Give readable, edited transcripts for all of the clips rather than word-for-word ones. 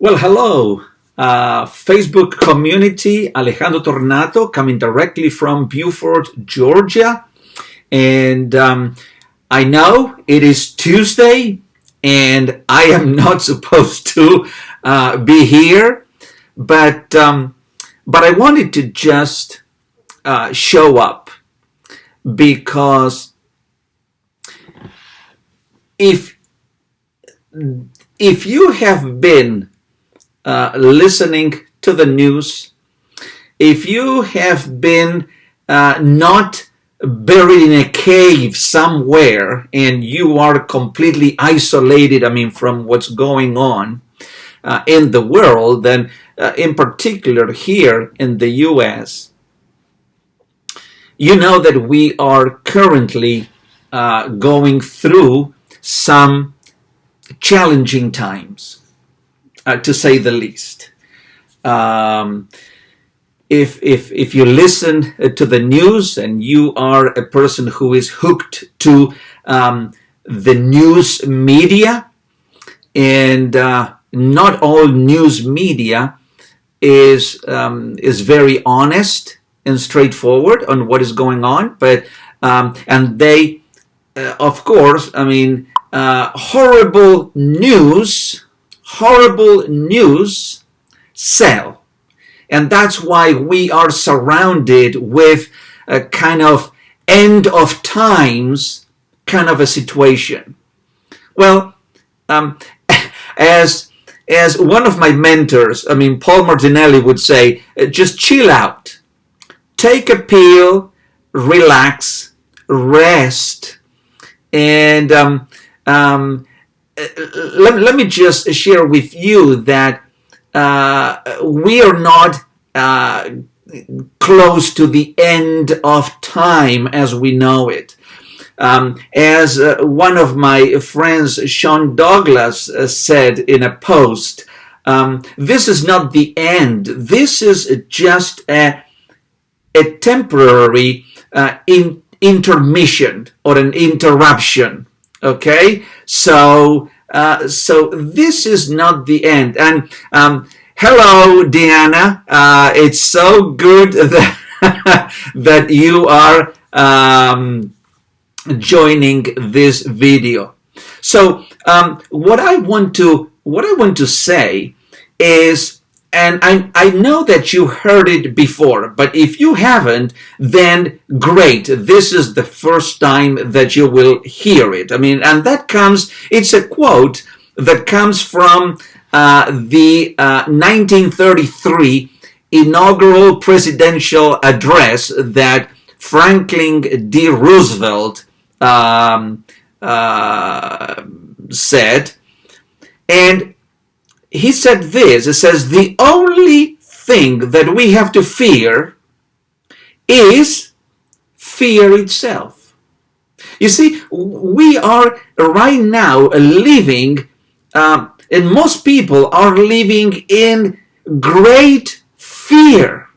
Well, hello, Facebook community. Alejandro Tornato coming directly from Beaufort, Georgia. And I know it is Tuesday and I am not supposed to be here, but I wanted to just show up because if if you have been listening to the news, if you have been not buried in a cave somewhere and you are completely isolated, from what's going on in the world, then in particular here in the US, you know that we are currently going through some challenging times, to say the least. If you listen to the news and you are a person who is hooked to the news media, and not all news media is very honest and straightforward on what is going on, but and they, of course, horrible news sell. And that's why we are surrounded with a kind of end of times kind of a situation. Well, as one of my mentors, Paul Martinelli would say, just chill out, take a pill, relax, rest, and let me just share with you that we are not close to the end of time as we know it. As one of my friends, Sean Douglas, said in a post, this is not the end. This is just a temporary intermission or an interruption. Okay, so this is not the end. And hello, Deanna. It's so good that you are joining this video. So what I want to say is, and I know that you heard it before, but if you haven't, then great. This is the first time that you will hear it. And that comes, it's a quote that comes from the 1933 inaugural presidential address that Franklin D. Roosevelt said. And he said this, it says, the only thing that we have to fear is fear itself. You see, we are right now living, and most people are living in great fear.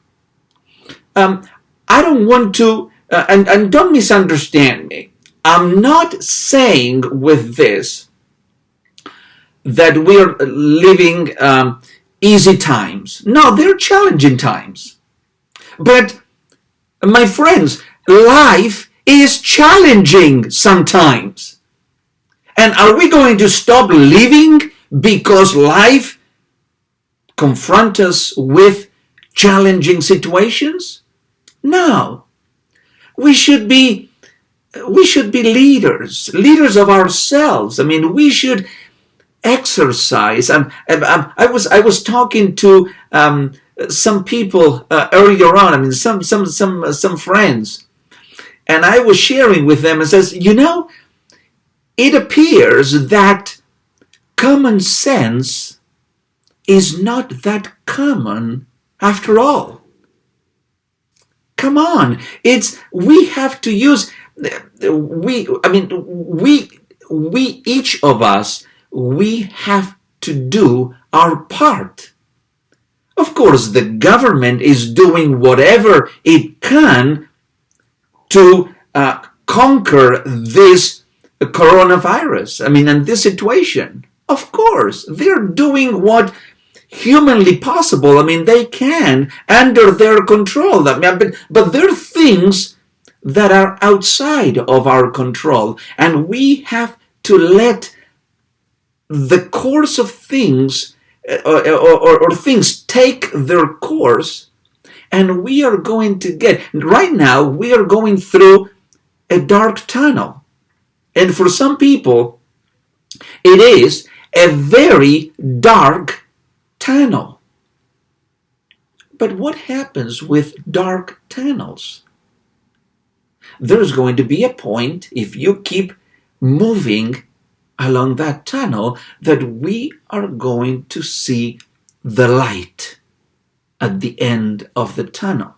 I don't want to, and don't misunderstand me. I'm not saying with this that we're living easy times. No, they're challenging times. But, my friends, life is challenging sometimes. And are we going to stop living because life confronts us with challenging situations? No. We should be leaders of ourselves. We should exercise. I was talking to some people earlier on. Some friends, and I was sharing with them and says, it appears that common sense is not that common after all. Come on, we have to use we each of us. We have to do our part. Of course, the government is doing whatever it can to conquer this coronavirus. And this situation. Of course, they're doing what humanly possible. I mean, they can, under their control. But there are things that are outside of our control, and we have to let the course of things or things take their course, and we are going to get, right now, we are going through a dark tunnel. And for some people, it is a very dark tunnel. But what happens with dark tunnels? There's going to be a point, if you keep moving along that tunnel, that we are going to see the light at the end of the tunnel.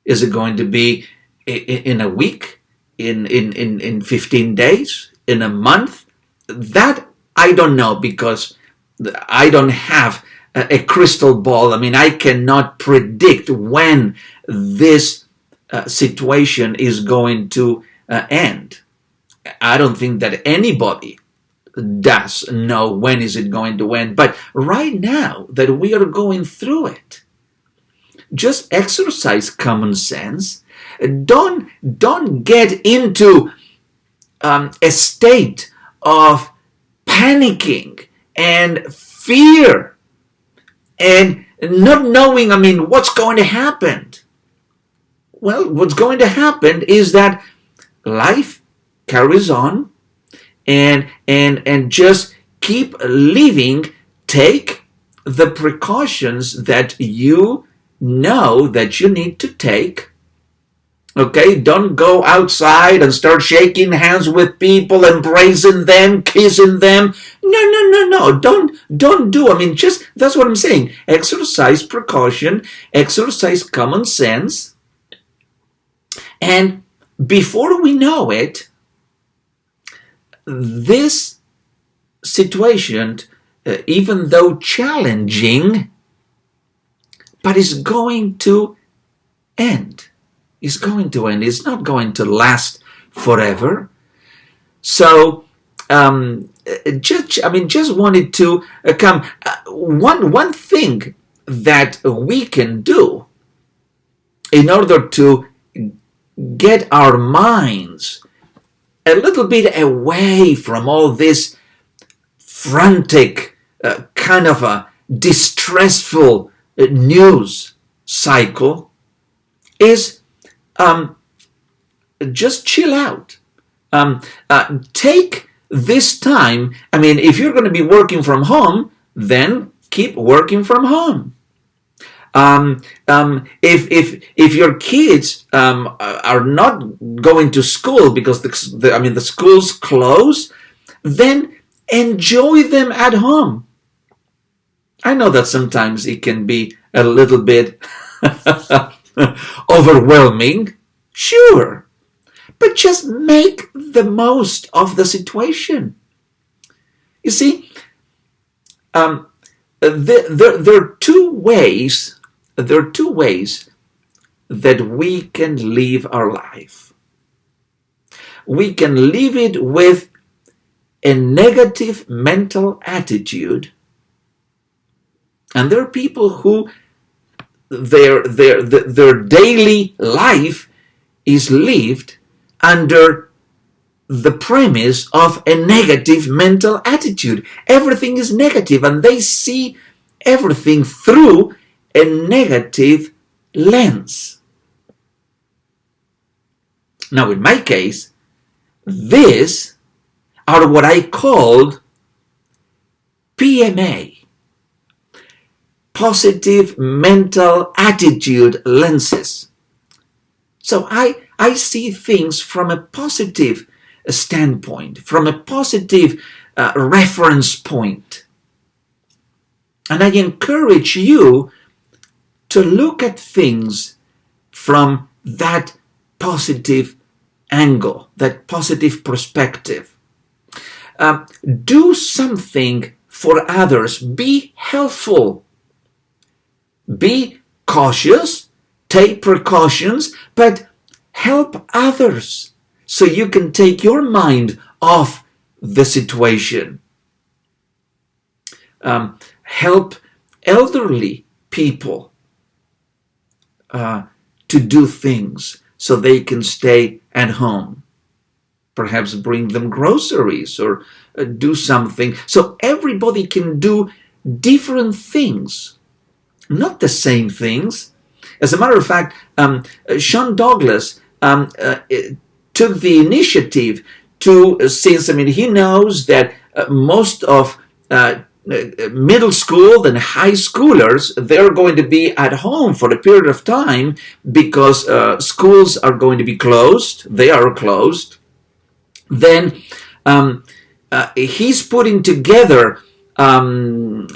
Is it going to be in a week, in 15 days, in a month? That I don't know, because I don't have a crystal ball. I mean, I cannot predict when this situation is going to end. I don't think that anybody does know when is it going to end. But right now that we are going through it, just exercise common sense. Don't get into a state of panicking and fear and not knowing, I mean, what's going to happen. Well, what's going to happen is that life carries on, and just keep living. Take the precautions that you know that you need to take. Okay, don't go outside and start shaking hands with people, embracing them, kissing them. No. Don't do. I mean, just, that's what I'm saying. Exercise precaution, exercise common sense, and before we know it, this situation, even though challenging, but is going to end. It's going to end. It's not going to last forever. So, just wanted to come. One thing that we can do in order to get our minds a little bit away from all this frantic, kind of a distressful news cycle, is just chill out. Take this time. I mean, if you're going to be working from home, then keep working from home. If your kids are not going to school because the schools close, then enjoy them at home. I know that sometimes it can be a little bit overwhelming, sure, but just make the most of the situation. You see, there are two ways. There are two ways that we can live our life. We can live it with a negative mental attitude, and there are people who their daily life is lived under the premise of a negative mental attitude. Everything is negative, and they see everything through a negative lens. Now, in my case, these are what I called PMA, positive mental attitude lenses. So I see things from a positive standpoint, from a positive reference point. And I encourage you to look at things from that positive angle, that positive perspective. Do something for others. Be helpful. Be cautious. Take precautions, but help others so you can take your mind off the situation. help elderly people to do things so they can stay at home. Perhaps bring them groceries or do something. So everybody can do different things, not the same things. As a matter of fact, Sean Douglas took the initiative to, since he knows that most of middle school and high schoolers, they're going to be at home for a period of time because schools are going to be closed. They are closed. Then he's putting together,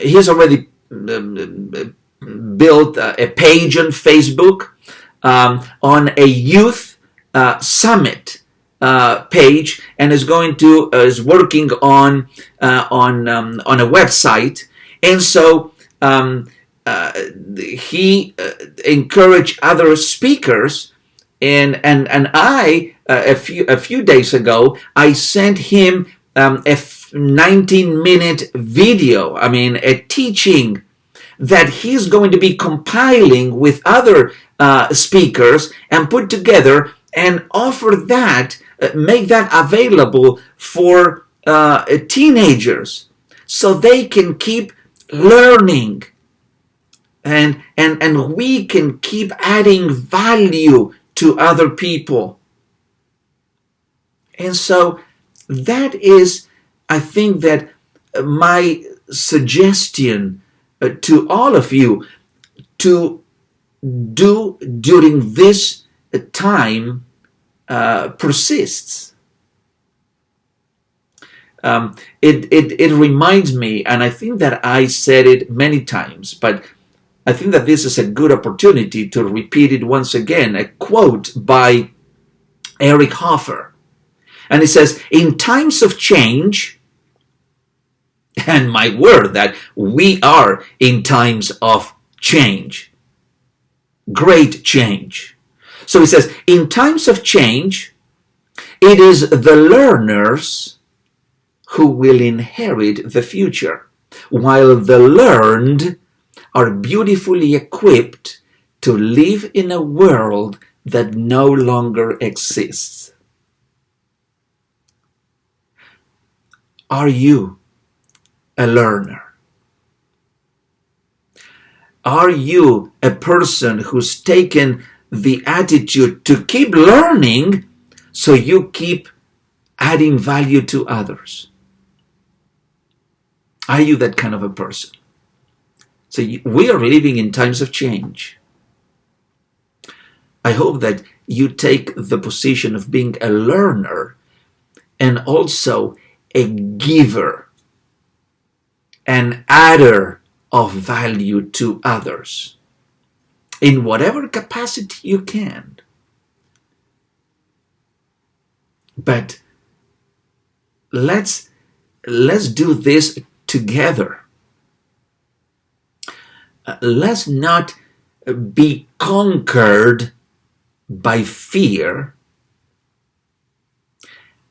he's already built a page on Facebook on a youth summit page, and is working on a website. And so he encouraged other speakers, and I a few days ago I sent him a 19-minute video, a teaching that he's going to be compiling with other speakers and put together and offer that, make that available for teenagers so they can keep learning, and we can keep adding value to other people. And so that is, I think, that my suggestion to all of you to do during this time persists. It reminds me, and I think that I said it many times, but I think that this is a good opportunity to repeat it once again, a quote by Eric Hoffer. And it says, in times of change, and my word that we are in times of change, great change. So he says, in times of change, it is the learners who will inherit the future, while the learned are beautifully equipped to live in a world that no longer exists. Are you a learner? Are you a person who's taken the attitude to keep learning so you keep adding value to others? Are you that kind of a person? So we are living in times of change. I hope that you take the position of being a learner and also a giver, an adder of value to others in whatever capacity you can. But let's do this together. Let's not be conquered by fear.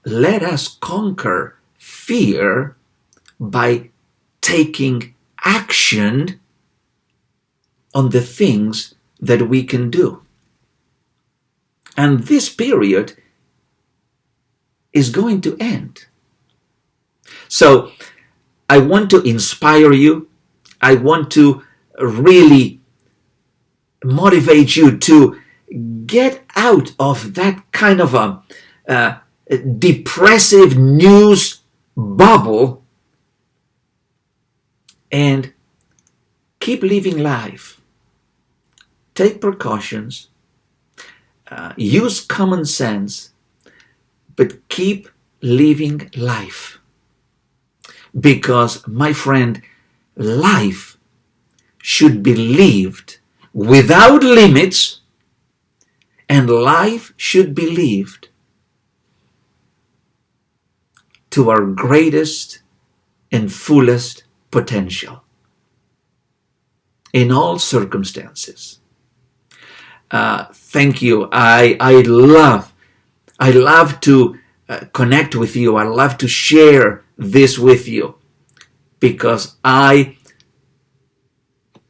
Let us conquer fear by taking action on the things that we can do. And this period is going to end. So I want to inspire you. I want to really motivate you to get out of that kind of a depressive news bubble and keep living life. Take precautions, use common sense, but keep living life. Because, my friend, life should be lived without limits, and life should be lived to our greatest and fullest potential in all circumstances. Thank you. I love to connect with you. I love to share this with you because I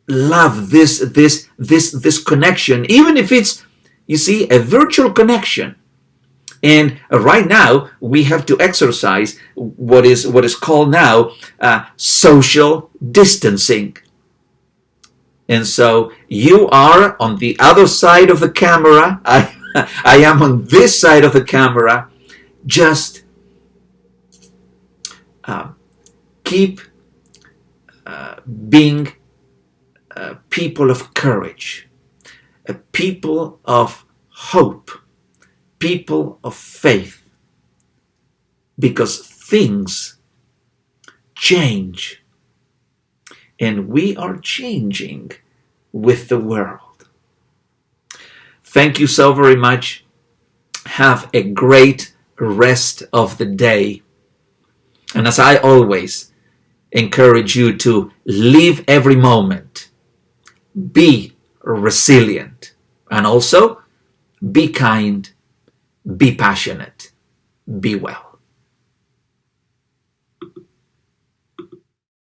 love this connection, even if it's, you see, a virtual connection. And right now we have to exercise what is called now social distancing. And so you are on the other side of the camera. I am on this side of the camera. Just keep being people of courage, people of hope, people of faith, because things change, and we are changing with the world. Thank you so very much. Have a great rest of the day. And as I always encourage you to live every moment, be resilient, and also be kind, be passionate, be well.